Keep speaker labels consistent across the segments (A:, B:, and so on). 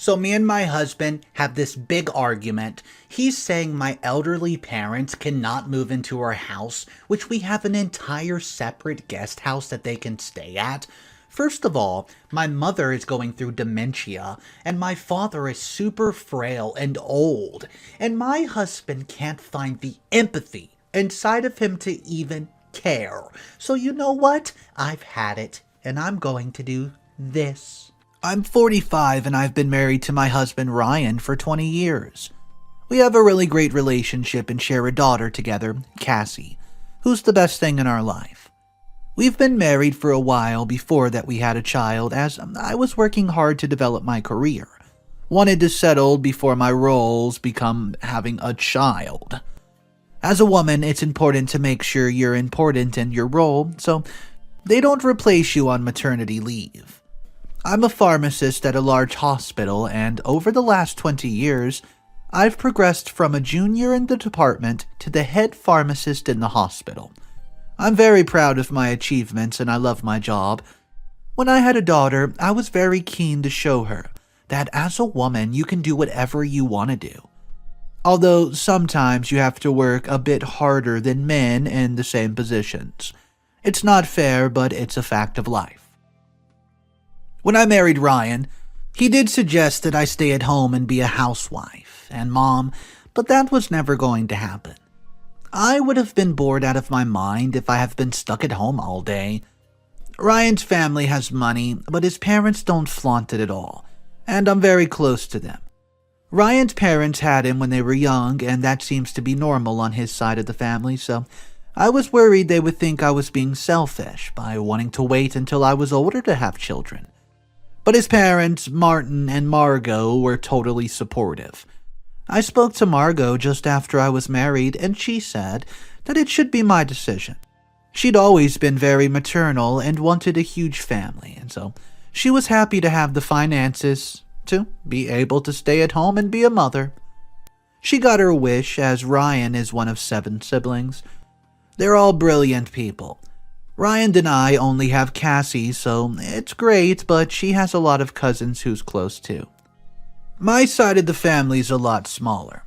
A: So me and my husband have this big argument. He's saying my elderly parents cannot move into our house, which we have an entire separate guest house that they can stay at. First of all, my mother is going through dementia, and my father is super frail and old, and my husband can't find the empathy inside of him to even care. So you know what? I've had it, and I'm going to do this. I'm 45 and I've been married to my husband Ryan for 20 years. We have a really great relationship and share a daughter together, Cassie, who's the best thing in our life. We've been married for a while before that we had a child, as I was working hard to develop my career. Wanted to settle before my roles become having a child. As a woman, it's important to make sure you're important in your role, so they don't replace you on maternity leave. I'm a pharmacist at a large hospital, and over the last 20 years, I've progressed from a junior in the department to the head pharmacist in the hospital. I'm very proud of my achievements and I love my job. When I had a daughter, I was very keen to show her that as a woman you can do whatever you want to do. Although sometimes you have to work a bit harder than men in the same positions. It's not fair, but it's a fact of life. When I married Ryan, he did suggest that I stay at home and be a housewife and mom, but that was never going to happen. I would have been bored out of my mind if I have been stuck at home all day. Ryan's family has money, but his parents don't flaunt it at all, and I'm very close to them. Ryan's parents had him when they were young, and that seems to be normal on his side of the family, so I was worried they would think I was being selfish by wanting to wait until I was older to have children. But his parents, Martin and Margot, were totally supportive. I spoke to Margot just after I was married, and she said that it should be my decision. She'd always been very maternal and wanted a huge family, and so she was happy to have the finances to be able to stay at home and be a mother. She got her wish, as Ryan is one of 7 siblings. They're all brilliant people. Ryan and I only have Cassie, so it's great, but she has a lot of cousins who's close too. My side of the family's a lot smaller.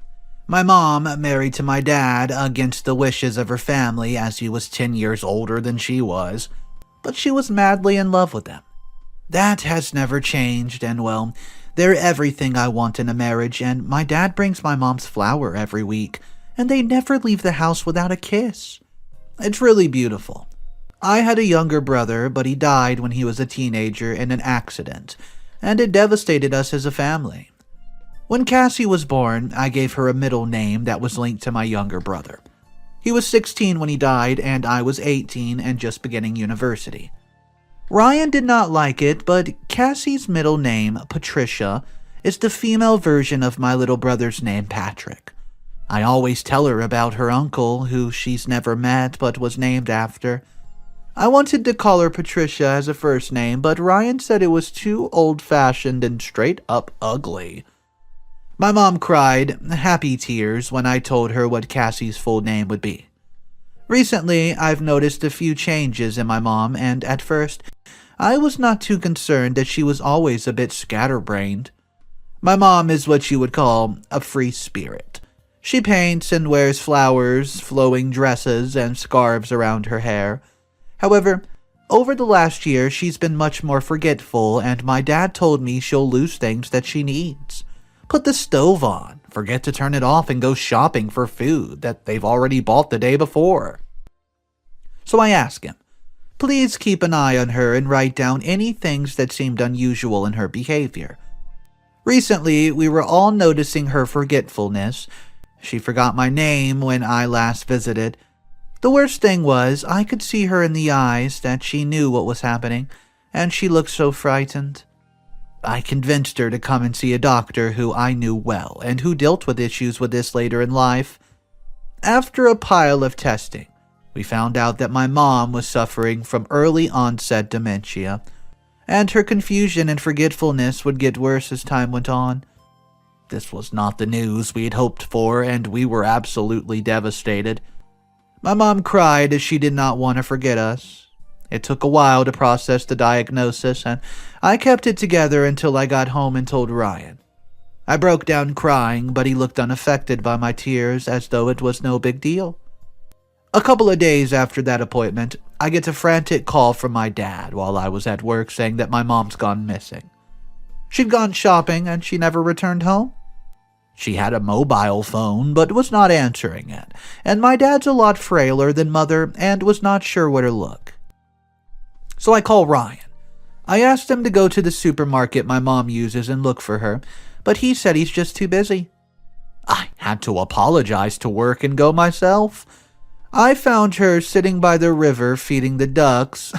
A: My mom married to my dad against the wishes of her family, as he was 10 years older than she was, but she was madly in love with him. That has never changed, and well, they're everything I want in a marriage, and my dad brings my mom's flower every week, and they never leave the house without a kiss. It's really beautiful. I had a younger brother, but he died when he was a teenager in an accident, and it devastated us as a family. When Cassie was born, I gave her a middle name that was linked to my younger brother. He was 16 when he died, and I was 18 and just beginning university. Ryan did not like it, but Cassie's middle name, Patricia, is the female version of my little brother's name, Patrick. I always tell her about her uncle, who she's never met but was named after. I wanted to call her Patricia as a first name, but Ryan said it was too old-fashioned and straight-up ugly. My mom cried happy tears when I told her what Cassie's full name would be. Recently, I've noticed a few changes in my mom, and at first, I was not too concerned as she was always a bit scatterbrained. My mom is what you would call a free spirit. She paints and wears flowers, flowing dresses, and scarves around her hair. However, over the last year, she's been much more forgetful, and my dad told me she'll lose things that she needs. Put the stove on, forget to turn it off, and go shopping for food that they've already bought the day before. So I asked him, please keep an eye on her and write down any things that seemed unusual in her behavior. Recently, we were all noticing her forgetfulness. She forgot my name when I last visited. The worst thing was, I could see her in the eyes that she knew what was happening, and she looked so frightened. I convinced her to come and see a doctor who I knew well, and who dealt with issues with this later in life. After a pile of testing, we found out that my mom was suffering from early onset dementia, and her confusion and forgetfulness would get worse as time went on. This was not the news we had hoped for, and we were absolutely devastated. My mom cried as she did not want to forget us. It took a while to process the diagnosis, and I kept it together until I got home and told Ryan. I broke down crying, but he looked unaffected by my tears as though it was no big deal. A couple of days after that appointment, I get a frantic call from my dad while I was at work saying that my mom's gone missing. She'd gone shopping and she never returned home. She had a mobile phone but was not answering it, and my dad's a lot frailer than mother and was not sure where to look. So I call Ryan. I asked him to go to the supermarket my mom uses and look for her, but he said he's just too busy. I had to apologize to work and go myself. I found her sitting by the river feeding the ducks.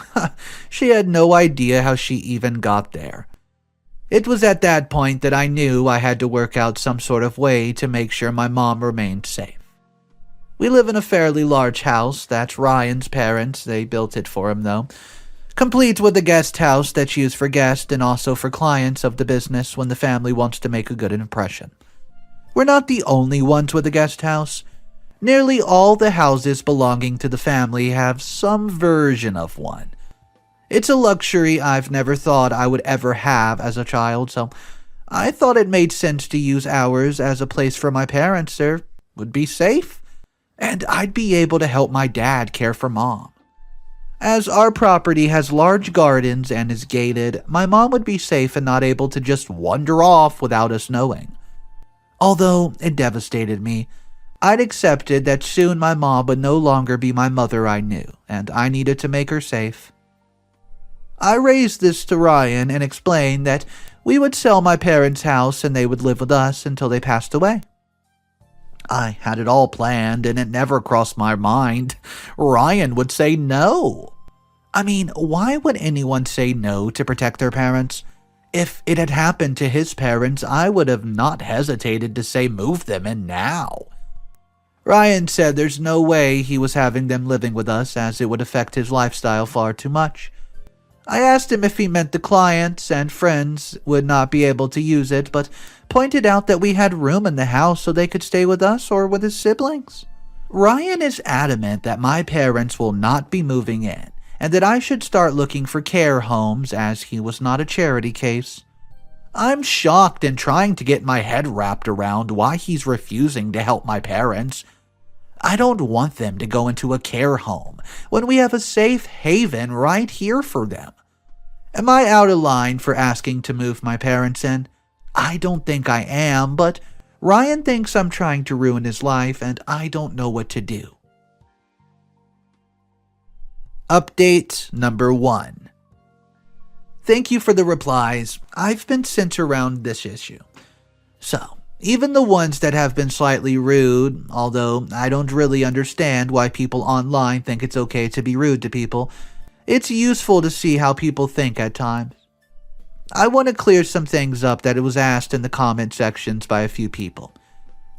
A: She had no idea how she even got there. It was at that point that I knew I had to work out some sort of way to make sure my mom remained safe. We live in a fairly large house. That's Ryan's parents. They built it for him, though. Complete with a guest house that's used for guests and also for clients of the business when the family wants to make a good impression. We're not the only ones with a guest house. Nearly all the houses belonging to the family have some version of one. It's a luxury I've never thought I would ever have as a child, so I thought it made sense to use ours as a place for my parents. There would be safe, and I'd be able to help my dad care for Mom. As our property has large gardens and is gated, my mom would be safe and not able to just wander off without us knowing. Although it devastated me, I'd accepted that soon my mom would no longer be my mother I knew, and I needed to make her safe. I raised this to Ryan and explained that we would sell my parents' house and they would live with us until they passed away. I had it all planned and it never crossed my mind Ryan would say no. I mean, why would anyone say no to protect their parents? If it had happened to his parents, I would have not hesitated to say move them in now. Ryan said there's no way he was having them living with us as it would affect his lifestyle far too much. I asked him if he meant the clients and friends would not be able to use it, but pointed out that we had room in the house so they could stay with us or with his siblings. Ryan is adamant that my parents will not be moving in, and that I should start looking for care homes as he was not a charity case. I'm shocked and trying to get my head wrapped around why he's refusing to help my parents. I don't want them to go into a care home when we have a safe haven right here for them. Am I out of line for asking to move my parents in? I don't think I am, but Ryan thinks I'm trying to ruin his life and I don't know what to do. Update number 1. Thank you for the replies. I've been sent around this issue. So, even the ones that have been slightly rude, although I don't really understand why people online think it's okay to be rude to people, it's useful to see how people think at times. I want to clear some things up that it was asked in the comment sections by a few people.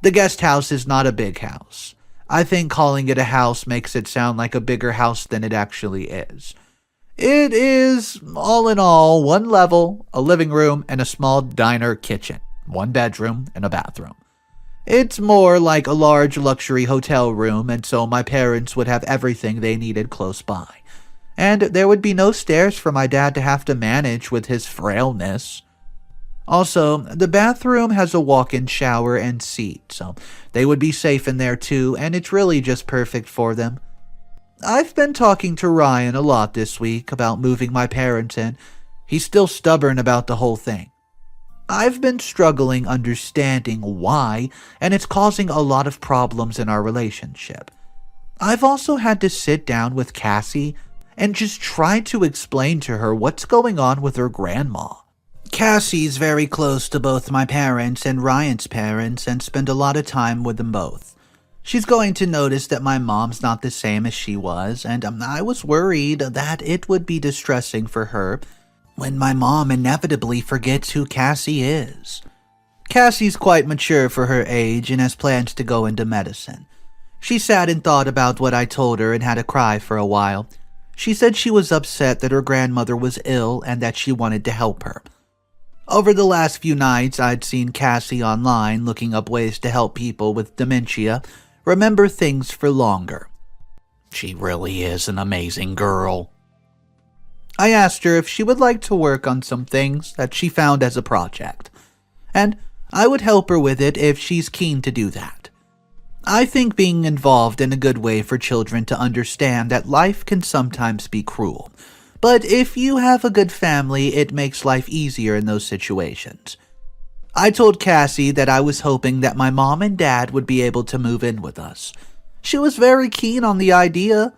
A: The guest house is not a big house. I think calling it a house makes it sound like a bigger house than it actually is. It is, all in all, one level, a living room, and a small diner kitchen, 1 bedroom, and a bathroom. It's more like a large luxury hotel room, and so my parents would have everything they needed close by. And there would be no stairs for my dad to have to manage with his frailness. Also, the bathroom has a walk-in shower and seat, so they would be safe in there too, and it's really just perfect for them. I've been talking to Ryan a lot this week about moving my parents in. He's still stubborn about the whole thing. I've been struggling understanding why, and it's causing a lot of problems in our relationship. I've also had to sit down with Cassie and just try to explain to her what's going on with her grandma. Cassie's very close to both my parents and Ryan's parents and spend a lot of time with them both. She's going to notice that my mom's not the same as she was, and I was worried that it would be distressing for her when my mom inevitably forgets who Cassie is. Cassie's quite mature for her age and has plans to go into medicine. She sat and thought about what I told her and had a cry for a while. She said she was upset that her grandmother was ill and that she wanted to help her. Over the last few nights, I'd seen Cassie online looking up ways to help people with dementia remember things for longer. She really is an amazing girl. I asked her if she would like to work on some things that she found as a project, and I would help her with it if she's keen to do that. I think being involved in a good way for children to understand that life can sometimes be cruel. But if you have a good family, it makes life easier in those situations. I told Cassie that I was hoping that my mom and dad would be able to move in with us. She was very keen on the idea.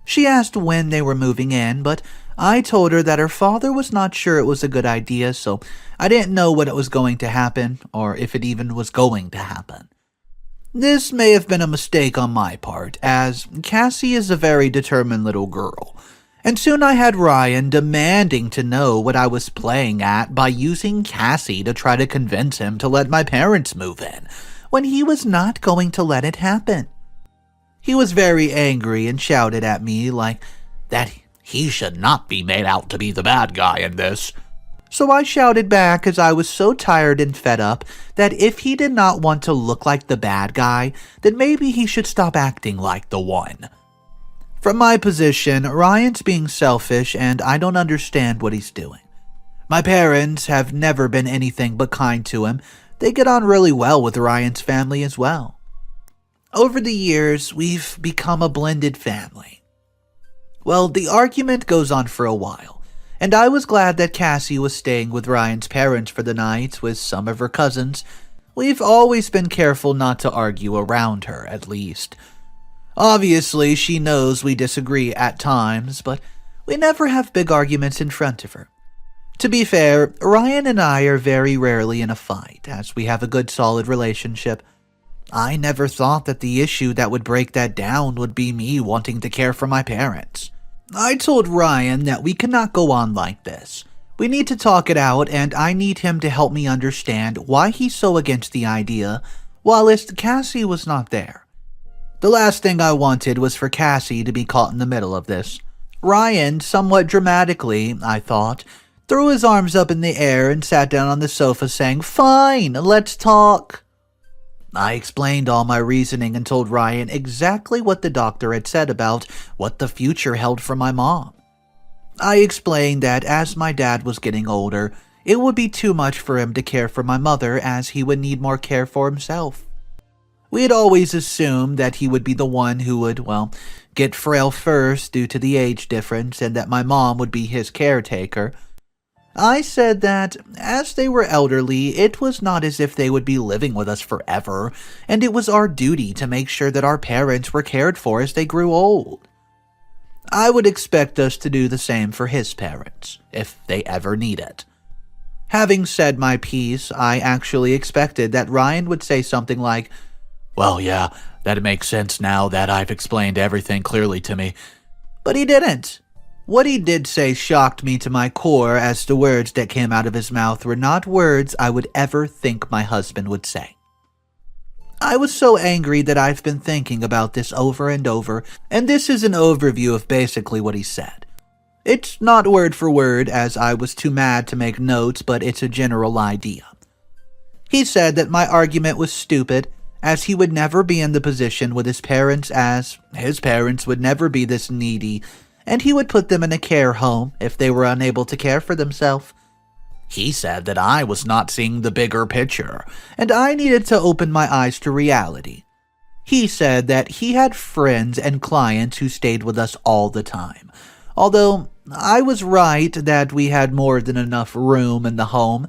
A: She asked when they were moving in, but I told her that her father was not sure it was a good idea, so I didn't know what was going to happen, or if it even was going to happen. This may have been a mistake on my part, as Cassie is a very determined little girl, and soon I had Ryan demanding to know what I was playing at by using Cassie to try to convince him to let my parents move in, when he was not going to let it happen. He was very angry and shouted at me like that he should not be made out to be the bad guy in this. So I shouted back as I was so tired and fed up that if he did not want to look like the bad guy, then maybe he should stop acting like the one. From my position, Ryan's being selfish and I don't understand what he's doing. My parents have never been anything but kind to him. They get on really well with Ryan's family as well. Over the years, we've become a blended family. Well, the argument goes on for a while, and I was glad that Cassie was staying with Ryan's parents for the night with some of her cousins. We've always been careful not to argue around her, at least. Obviously, she knows we disagree at times, but we never have big arguments in front of her. To be fair, Ryan and I are very rarely in a fight, as we have a good solid relationship. I never thought that the issue that would break that down would be me wanting to care for my parents. I told Ryan that we cannot go on like this. We need to talk it out, and I need him to help me understand why he's so against the idea, whilst Cassie was not there. The last thing I wanted was for Cassie to be caught in the middle of this. Ryan, somewhat dramatically, I thought, threw his arms up in the air and sat down on the sofa saying, "Fine, let's talk." I explained all my reasoning and told Ryan exactly what the doctor had said about what the future held for my mom. I explained that as my dad was getting older, it would be too much for him to care for my mother as he would need more care for himself. We had always assumed that he would be the one who would, get frail first due to the age difference and that my mom would be his caretaker. I said that, as they were elderly, it was not as if they would be living with us forever, and it was our duty to make sure that our parents were cared for as they grew old. I would expect us to do the same for his parents, if they ever need it. Having said my piece, I actually expected that Ryan would say something like, "Well, yeah, that makes sense now that I've explained everything clearly to me." But he didn't. What he did say shocked me to my core, as the words that came out of his mouth were not words I would ever think my husband would say. I was so angry that I've been thinking about this over and over, and this is an overview of basically what he said. It's not word for word, as I was too mad to make notes, but it's a general idea. He said that my argument was stupid, as he would never be in the position with his parents, as his parents would never be this needy, and he would put them in a care home if they were unable to care for themselves. He said that I was not seeing the bigger picture, and I needed to open my eyes to reality. He said that he had friends and clients who stayed with us all the time, although I was right that we had more than enough room in the home.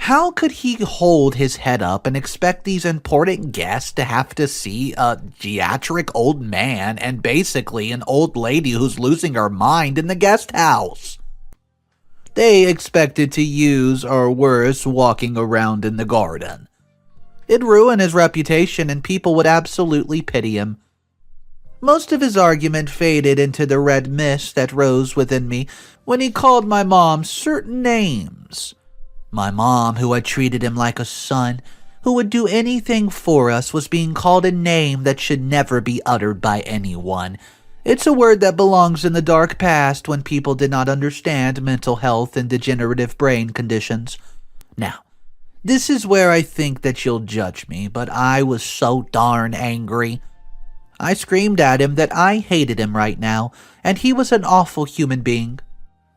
A: How could he hold his head up and expect these important guests to have to see a geriatric old man and basically an old lady who's losing her mind in the guest house? They expected to use, or worse, walking around in the garden. It'd ruin his reputation and people would absolutely pity him. Most of his argument faded into the red mist that rose within me when he called my mom certain names. My mom, who had treated him like a son, who would do anything for us, was being called a name that should never be uttered by anyone. It's a word that belongs in the dark past when people did not understand mental health and degenerative brain conditions. Now, this is where I think that you'll judge me, but I was so darn angry. I screamed at him that I hated him right now, and he was an awful human being.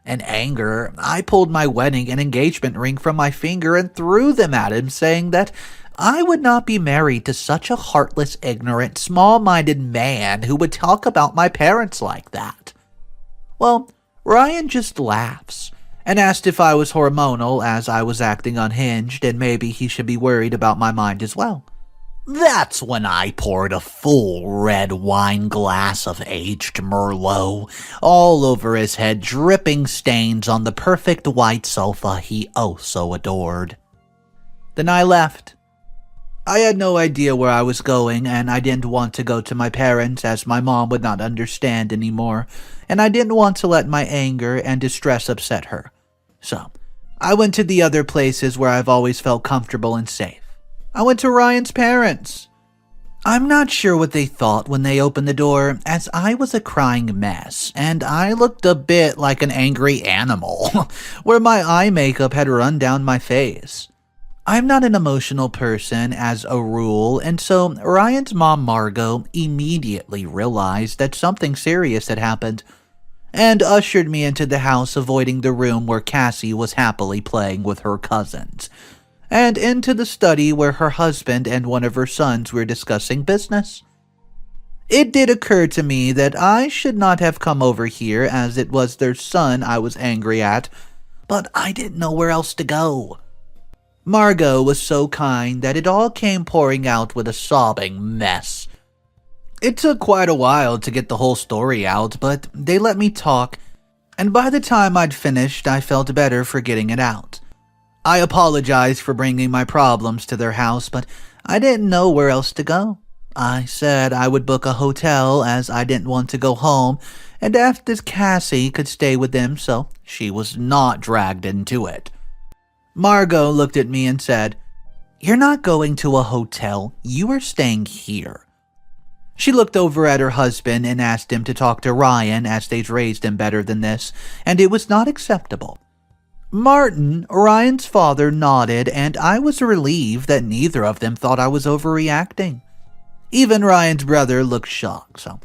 A: In anger, I pulled my wedding and engagement ring from my finger and threw them at him, saying that I would not be married to such a heartless, ignorant, small-minded man who would talk about my parents like that. Well, Ryan just laughs and asked if I was hormonal, as I was acting unhinged and maybe he should be worried about my mind as well. That's when I poured a full red wine glass of aged Merlot all over his head, dripping stains on the perfect white sofa he oh so adored. Then I left. I had no idea where I was going, and I didn't want to go to my parents as my mom would not understand anymore, and I didn't want to let my anger and distress upset her. So, I went to the other places where I've always felt comfortable and safe. I went to Ryan's parents. I'm not sure what they thought when they opened the door, as I was a crying mess, and I looked a bit like an angry animal, where my eye makeup had run down my face. I'm not an emotional person as a rule, and so Ryan's mom, Margot, immediately realized that something serious had happened, and ushered me into the house, avoiding the room where Cassie was happily playing with her cousins, and into the study where her husband and one of her sons were discussing business. It did occur to me that I should not have come over here, as it was their son I was angry at, but I didn't know where else to go. Margot was so kind that it all came pouring out with a sobbing mess. It took quite a while to get the whole story out, but they let me talk, and by the time I'd finished, I felt better for getting it out. I apologized for bringing my problems to their house, but I didn't know where else to go. I said I would book a hotel as I didn't want to go home, and asked if Cassie could stay with them so she was not dragged into it. Margot looked at me and said, "You're not going to a hotel, you are staying here." She looked over at her husband and asked him to talk to Ryan, as they'd raised him better than this, and it was not acceptable. Martin, Ryan's father, nodded, and I was relieved that neither of them thought I was overreacting. Even Ryan's brother looked shocked, so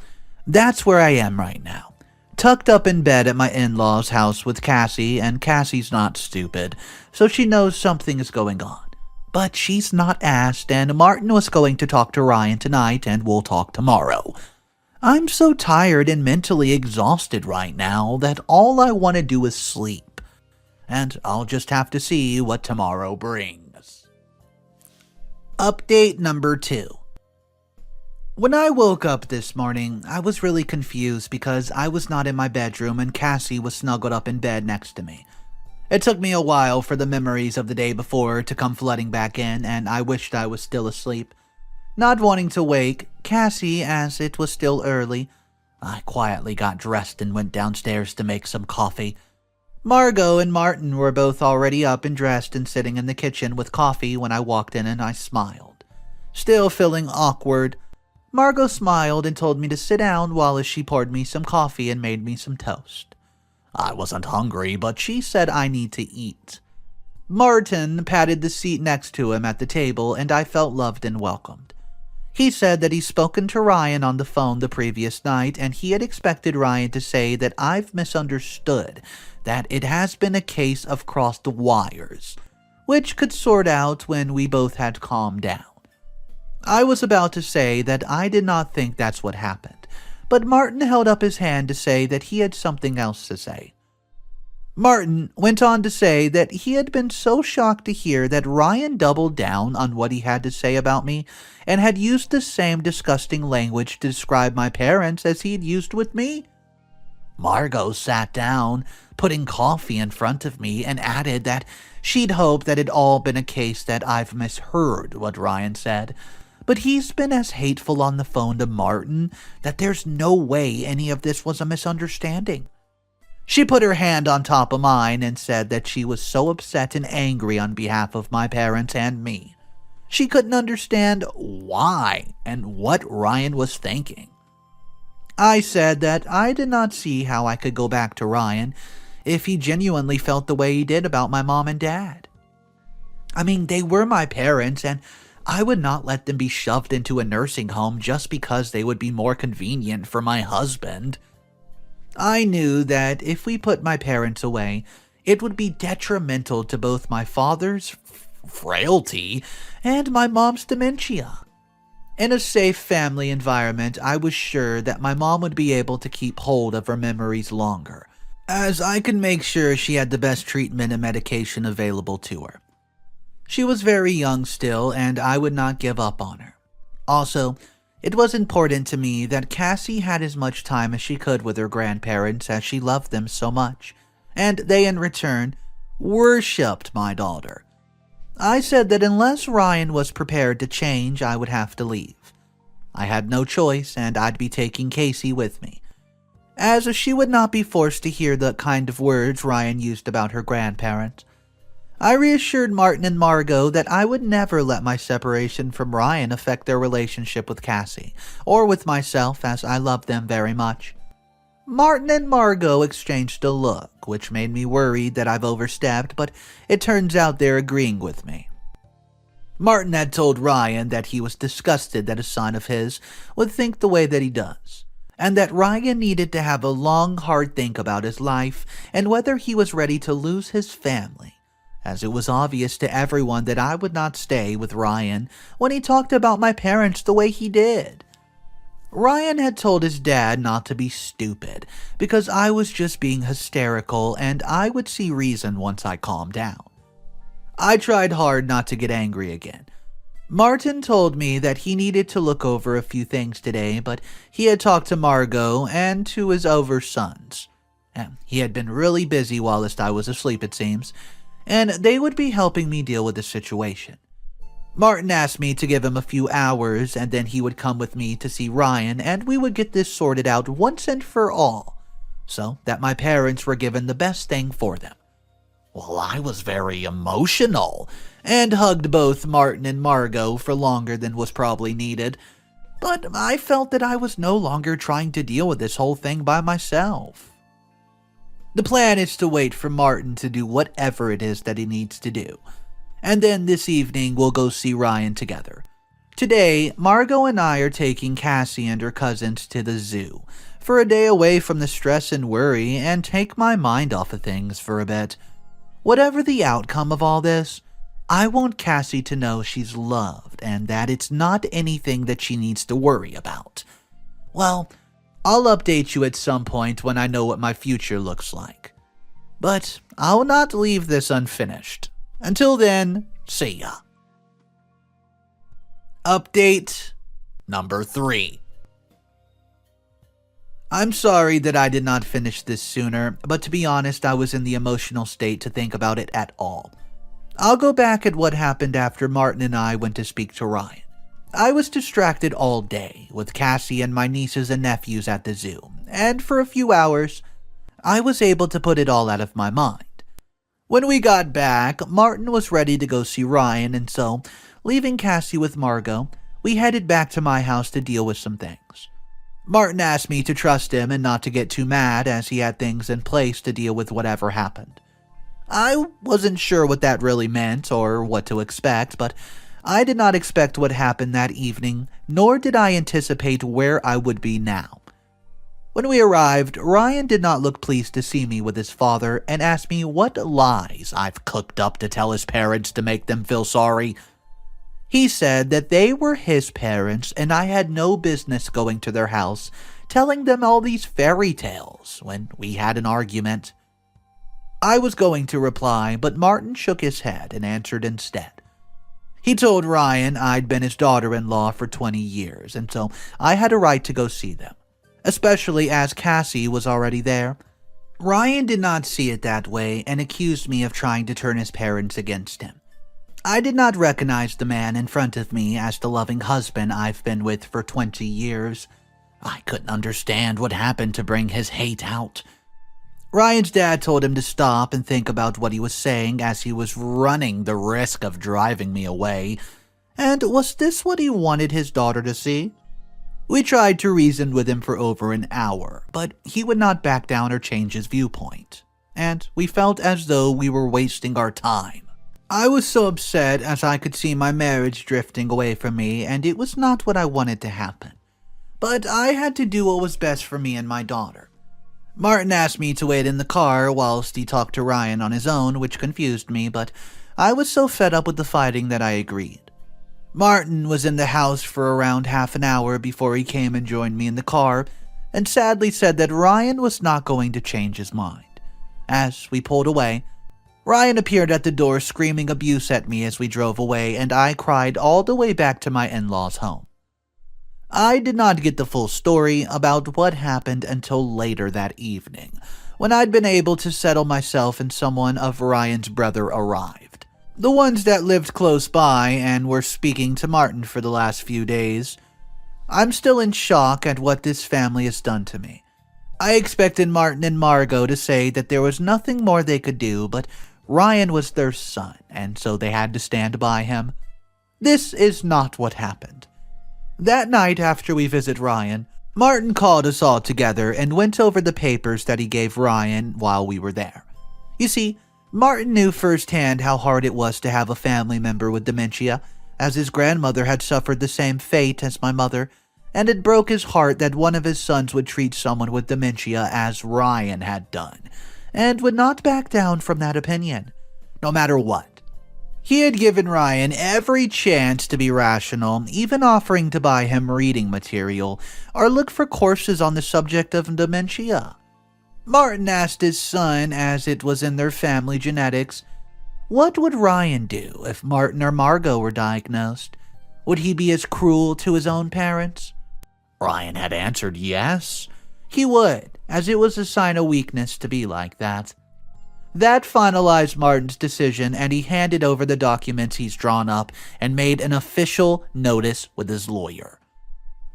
A: that's where I am right now. Tucked up in bed at my in-laws' house with Cassie, and Cassie's not stupid, so she knows something is going on. But she's not asked, and Martin was going to talk to Ryan tonight, and we'll talk tomorrow. I'm so tired and mentally exhausted right now that all I want to do is sleep. And I'll just have to see what tomorrow brings. Update number 2. When I woke up this morning, I was really confused because I was not in my bedroom and Cassie was snuggled up in bed next to me. It took me a while for the memories of the day before to come flooding back in, and I wished I was still asleep. Not wanting to wake Cassie as it was still early, I quietly got dressed and went downstairs to make some coffee. Margot and Martin were both already up and dressed and sitting in the kitchen with coffee when I walked in, and I smiled. Still feeling awkward, Margot smiled and told me to sit down while she poured me some coffee and made me some toast. I wasn't hungry, but she said I need to eat. Martin patted the seat next to him at the table, and I felt loved and welcomed. He said that he'd spoken to Ryan on the phone the previous night, and he had expected Ryan to say that I've misunderstood, that it has been a case of crossed wires, which could sort out when we both had calmed down. I was about to say that I did not think that's what happened, but Martin held up his hand to say that he had something else to say. Martin went on to say that he had been so shocked to hear that Ryan doubled down on what he had to say about me and had used the same disgusting language to describe my parents as he had used with me. Margot sat down, putting coffee in front of me, and added that she'd hoped that it'd all been a case that I've misheard what Ryan said. But he's been as hateful on the phone to Martin that there's no way any of this was a misunderstanding. She put her hand on top of mine and said that she was so upset and angry on behalf of my parents and me. She couldn't understand why and what Ryan was thinking. I said that I did not see how I could go back to Ryan if he genuinely felt the way he did about my mom and dad. I mean, they were my parents, and I would not let them be shoved into a nursing home just because they would be more convenient for my husband. I knew that if we put my parents away, it would be detrimental to both my father's frailty and my mom's dementia. In a safe family environment, I was sure that my mom would be able to keep hold of her memories longer, as I could make sure she had the best treatment and medication available to her. She was very young still, and I would not give up on her. Also, it was important to me that Cassie had as much time as she could with her grandparents as she loved them so much, and they in return worshipped my daughter. I said that unless Ryan was prepared to change, I would have to leave. I had no choice, and I'd be taking Cassie with me, as she would not be forced to hear the kind of words Ryan used about her grandparents. I reassured Martin and Margot that I would never let my separation from Ryan affect their relationship with Cassie, or with myself, as I loved them very much. Martin and Margot exchanged a look, which made me worried that I've overstepped, but it turns out they're agreeing with me. Martin had told Ryan that he was disgusted that a son of his would think the way that he does, and that Ryan needed to have a long, hard think about his life and whether he was ready to lose his family, as it was obvious to everyone that I would not stay with Ryan when he talked about my parents the way he did. Ryan had told his dad not to be stupid, because I was just being hysterical and I would see reason once I calmed down. I tried hard not to get angry again. Martin told me that he needed to look over a few things today, but he had talked to Margot and to his over sons. He had been really busy whilst I was asleep, it seems, and they would be helping me deal with the situation. Martin asked me to give him a few hours, and then he would come with me to see Ryan, and we would get this sorted out once and for all, so that my parents were given the best thing for them. Well, I was very emotional, and hugged both Martin and Margot for longer than was probably needed, but I felt that I was no longer trying to deal with this whole thing by myself. The plan is to wait for Martin to do whatever it is that he needs to do, and then this evening we'll go see Ryan together. Today, Margot and I are taking Cassie and her cousins to the zoo for a day away from the stress and worry and take my mind off of things for a bit. Whatever the outcome of all this, I want Cassie to know she's loved and that it's not anything that she needs to worry about. Well, I'll update you at some point when I know what my future looks like. But I'll not leave this unfinished. Until then, see ya. Update number 3. I'm sorry that I did not finish this sooner, but to be honest, I was in the emotional state to think about it at all. I'll go back at what happened after Martin and I went to speak to Ryan. I was distracted all day, with Cassie and my nieces and nephews at the zoo, and for a few hours, I was able to put it all out of my mind. When we got back, Martin was ready to go see Ryan, and so, leaving Cassie with Margot, we headed back to my house to deal with some things. Martin asked me to trust him and not to get too mad, as he had things in place to deal with whatever happened. I wasn't sure what that really meant or what to expect, but I did not expect what happened that evening, nor did I anticipate where I would be now. When we arrived, Ryan did not look pleased to see me with his father and asked me what lies I've cooked up to tell his parents to make them feel sorry. He said that they were his parents and I had no business going to their house telling them all these fairy tales when we had an argument. I was going to reply, but Martin shook his head and answered instead. He told Ryan I'd been his daughter-in-law for 20 years, and so I had a right to go see them, especially as Cassie was already there. Ryan did not see it that way and accused me of trying to turn his parents against him. I did not recognize the man in front of me as the loving husband I've been with for 20 years. I couldn't understand what happened to bring his hate out. Ryan's dad told him to stop and think about what he was saying, as he was running the risk of driving me away. And was this what he wanted his daughter to see? We tried to reason with him for over an hour, but he would not back down or change his viewpoint, and we felt as though we were wasting our time. I was so upset as I could see my marriage drifting away from me, and it was not what I wanted to happen. But I had to do what was best for me and my daughter. Martin asked me to wait in the car whilst he talked to Ryan on his own, which confused me, but I was so fed up with the fighting that I agreed. Martin was in the house for around half an hour before he came and joined me in the car, and sadly said that Ryan was not going to change his mind. As we pulled away, Ryan appeared at the door screaming abuse at me as we drove away, and I cried all the way back to my in-laws' home. I did not get the full story about what happened until later that evening, when I'd been able to settle myself and someone of Ryan's brother arrived. The ones that lived close by and were speaking to Martin for the last few days. I'm still in shock at what this family has done to me. I expected Martin and Margot to say that there was nothing more they could do, but Ryan was their son, and so they had to stand by him. This is not what happened. That night after we visit Ryan, Martin called us all together and went over the papers that he gave Ryan while we were there. You see, Martin knew firsthand how hard it was to have a family member with dementia, as his grandmother had suffered the same fate as my mother, and it broke his heart that one of his sons would treat someone with dementia as Ryan had done, and would not back down from that opinion, no matter what. He had given Ryan every chance to be rational, even offering to buy him reading material or look for courses on the subject of dementia. Martin asked his son, as it was in their family genetics, what would Ryan do if Martin or Margot were diagnosed? Would he be as cruel to his own parents? Ryan had answered yes, he would, as it was a sign of weakness to be like that. That finalized Martin's decision, and he handed over the documents he's drawn up and made an official notice with his lawyer.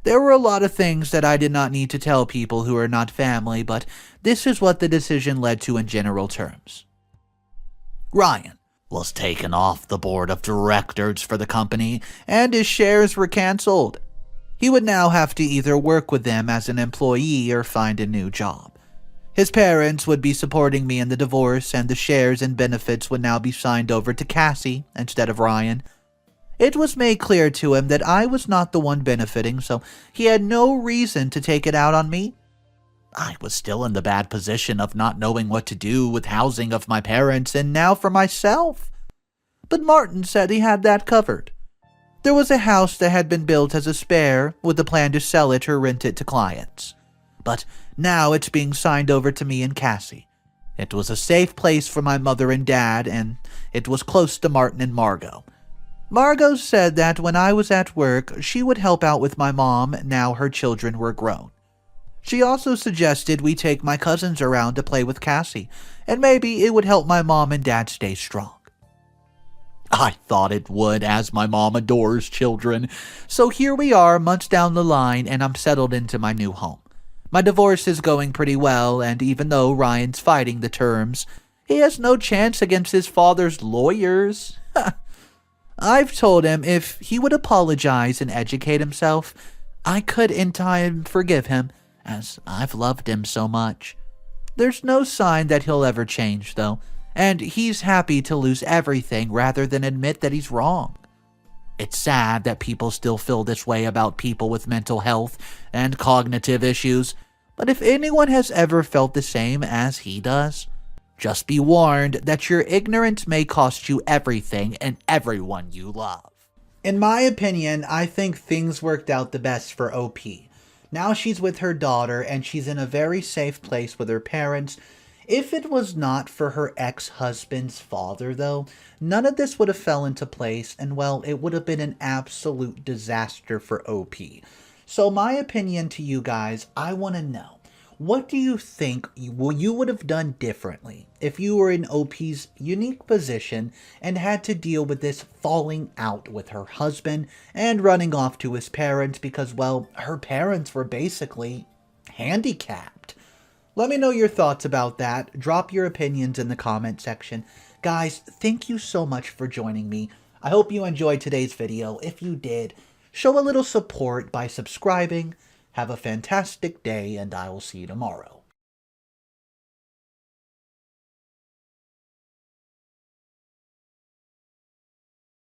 A: There were a lot of things that I did not need to tell people who are not family, but this is what the decision led to in general terms. Ryan was taken off the board of directors for the company, and his shares were canceled. He would now have to either work with them as an employee or find a new job. His parents would be supporting me in the divorce, and the shares and benefits would now be signed over to Cassie instead of Ryan. It was made clear to him that I was not the one benefiting, so he had no reason to take it out on me. I was still in the bad position of not knowing what to do with housing of my parents, and now for myself. But Martin said he had that covered. There was a house that had been built as a spare, with the plan to sell it or rent it to clients. But now it's being signed over to me and Cassie. It was a safe place for my mother and dad, and it was close to Martin and Margot. Margot said that when I was at work, she would help out with my mom now her children were grown. She also suggested we take my cousins around to play with Cassie, and maybe it would help my mom and dad stay strong. I thought it would, as my mom adores children. So here we are, months down the line, and I'm settled into my new home. My divorce is going pretty well, and even though Ryan's fighting the terms, he has no chance against his father's lawyers. I've told him if he would apologize and educate himself, I could in time forgive him, as I've loved him so much. There's no sign that he'll ever change, though, and he's happy to lose everything rather than admit that he's wrong. It's sad that people still feel this way about people with mental health and cognitive issues, but if anyone has ever felt the same as he does, just be warned that your ignorance may cost you everything and everyone you love. In my opinion, I think things worked out the best for OP. Now she's with her daughter, and she's in a very safe place with her parents. If it was not for her ex-husband's father, though, none of this would have fell into place, and well, it would have been an absolute disaster for OP. So my opinion to you guys, I want to know, what do you think you would have done differently if you were in OP's unique position and had to deal with this falling out with her husband and running off to his parents because, well, her parents were basically handicapped? Let me know your thoughts about that. Drop your opinions in the comment section. Guys, thank you so much for joining me. I hope you enjoyed today's video. If you did, show a little support by subscribing. Have a fantastic day, and I will see you tomorrow.